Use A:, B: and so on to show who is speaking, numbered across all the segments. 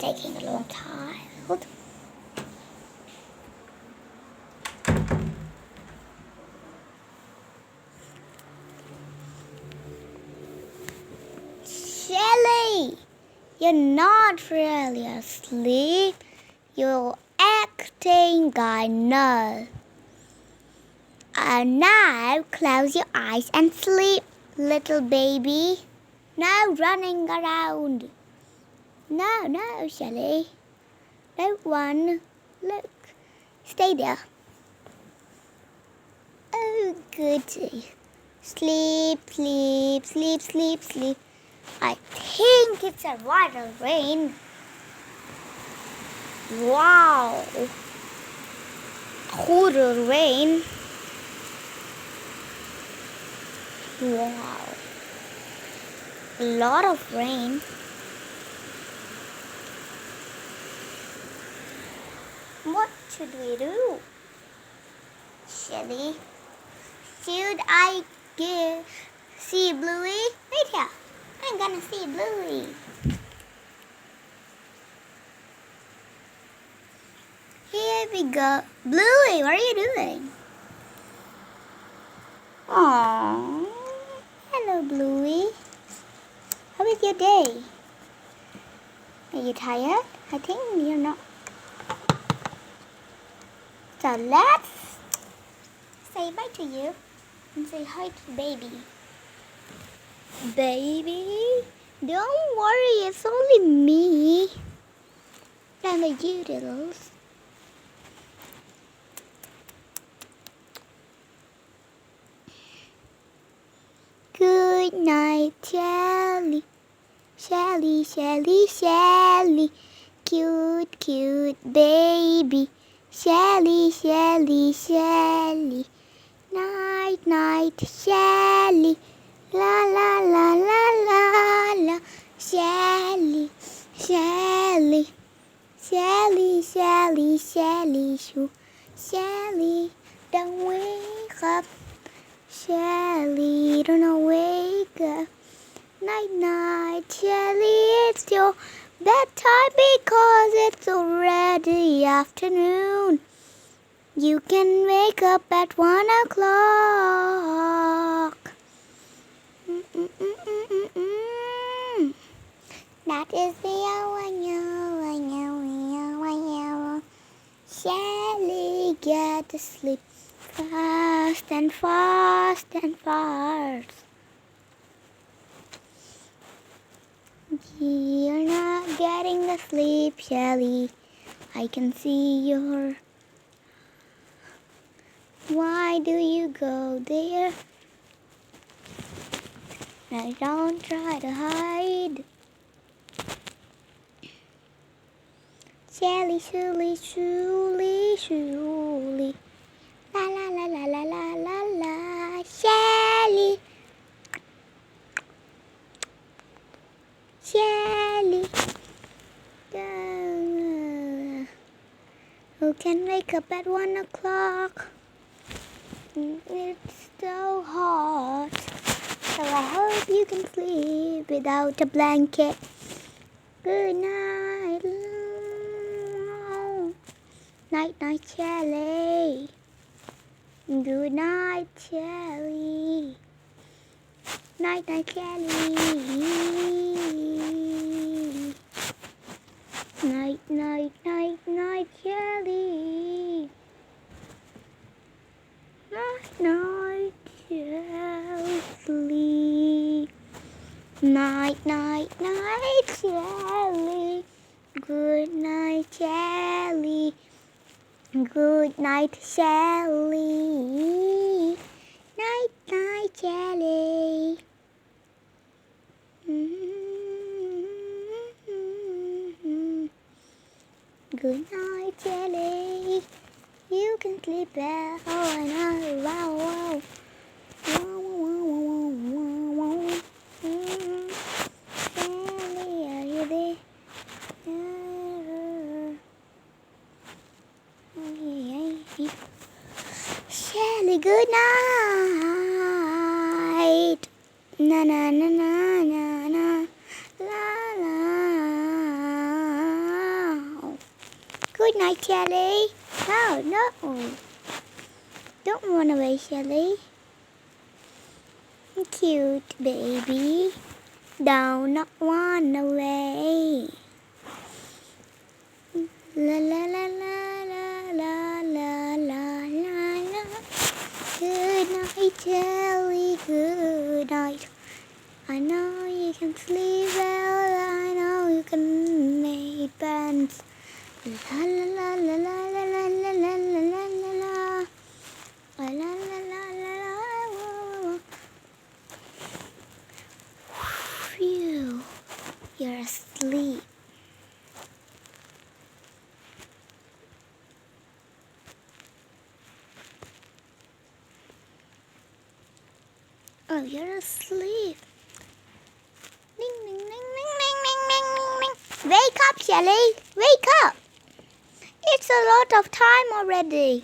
A: taking a long time. Shelly, you're not really asleep. You're acting, I know. And now close your eyes and sleep, little baby. No running around. No, Shelly. Don't run. Look. Stay there. Oh, goody. Sleep. I think it's a viral rain. Wow. Horror rain. Wow. A lot of rain. What should we do? Shelly, should I see Bluey? Wait here. I'm gonna see Bluey. Here we go. Bluey, what are you doing? Aww. Hello, Bluey. How was your day? Are you tired? I think you're not. So let's say bye to you and say hi to baby. Baby, don't worry, it's only me and the Doodles. Good night, Shelly. Shelly. Cute baby. Shelly. Night, Shelly. La. Shelly. Shoo. Shelly, don't wake up. Shelly, don't wake up. Night, Shelly, it's your bedtime because it's already afternoon. You can wake up at 1 o'clock. That is the hour. Shelly, get to sleep fast and fast. You're not getting the sleep, Shelly. I can see your. Why do you go there? Now don't try to hide. Shelly. La. Shelly. Who can wake up at 1 o'clock? It's so hot. So I hope you can sleep without a blanket. Good night. Night, Shelly. Good night, Shelly. Night, Shelly. Night, Shelly. Night, Shelly. Night, Shelly. Good night, Shelly. Good night, Shelly. Night, Shelly. Good night, Shelly. You can sleep well. Oh, I know. Wow. Shelly, are you there? Shelly, good night. Na. La. Good night, Shelly. No, no. Don't run away, Shelly. Cute baby. Don't not run away. La la la la la la la la la la. Good night, Shelly. Good night. I know you can sleep well. I know you can make plans. La la la la la la la la la la la la la. La la la la la la. Phew, you're asleep. Oh, you're asleep. Ding, ding, ding, ding, ding, ding, ding, ding. Wake up, Shelly. Wake up. It's a lot of time already.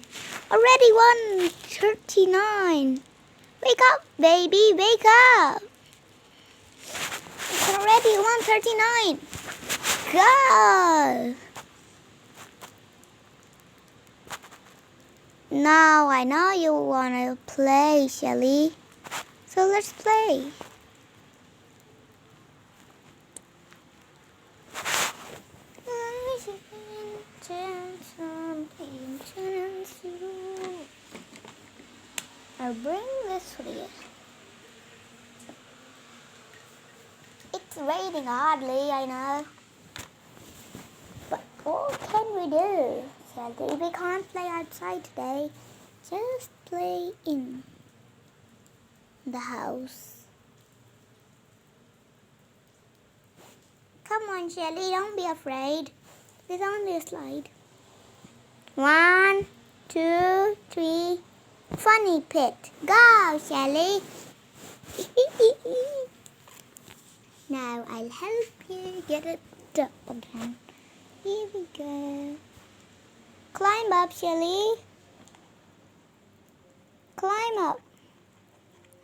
A: Already 1:39. Wake up, baby. Wake up. It's already 1:39. Go. Now I know you want to play, Shelly. So let's play. I'll bring this for you. It's raining hardly, I know. But what can we do, Shelly? We can't play outside today. Just play in the house. Come on, Shelly, don't be afraid. There's only a slide. 1, 2, 3. Funny pit. Go, Shelly. Now I'll help you get it up again. Here we go. Climb up, Shelly. Climb up.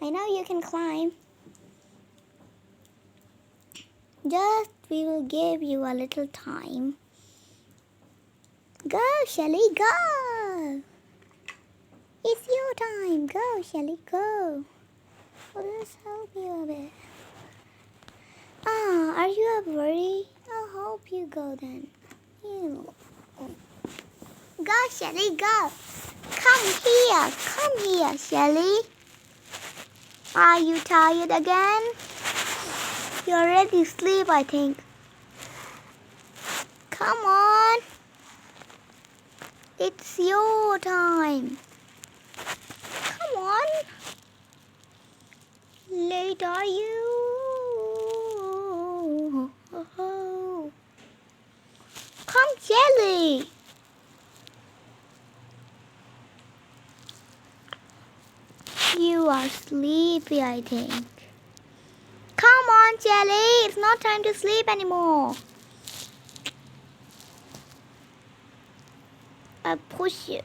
A: I know you can climb. Just we will give you a little time. Go, Shelly, go. It's your time. Go, Shelly, go. Let's help you a bit. Ah, are you up worry? I'll help you go then. Go, Shelly, go. Come here, Shelly. Are you tired again? You're already asleep, I think. Come on. It's your time. Come on. Late are you? Come, Shelly. You are sleepy, I think. Come on, Shelly. It's not time to sleep anymore. I push you.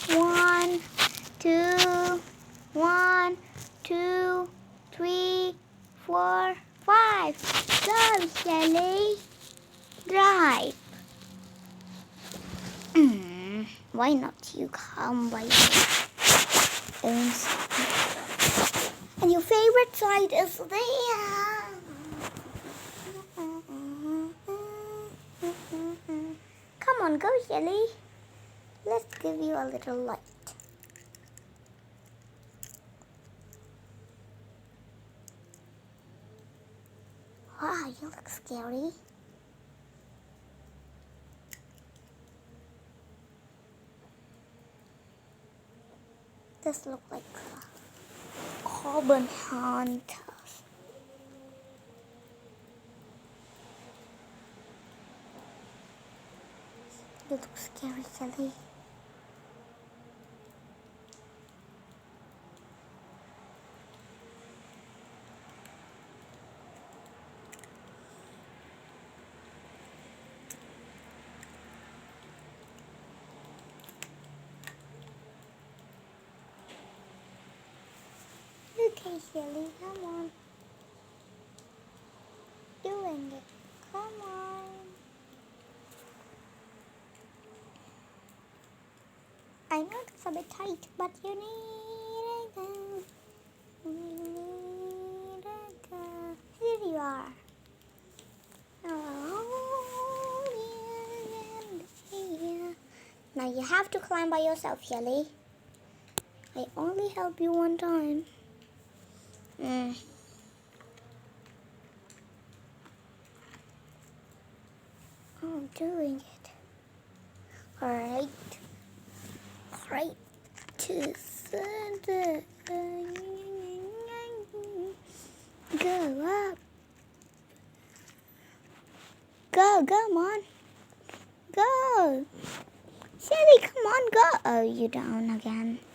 A: 1, 2, 1, 2, 3, 4, 5. Go, Shelly. Drive. Why not you come by your own side? And your favorite side is there. Come on, go, Shelly. Let's give you a little light. Wow, you look scary. This looks like a carbon hunter. You look scary, Shelly. Okay, Shelly, come on. Doing it. Come on. a bit tight, but you need a go. You need a go. Here you are. Oh, yeah. Now you have to climb by yourself, Shelly. I only help you one time. I'm doing it. Alright. Right to center. Go up. Go, come on. Go. Shelly, come on, go. Oh, you're down again.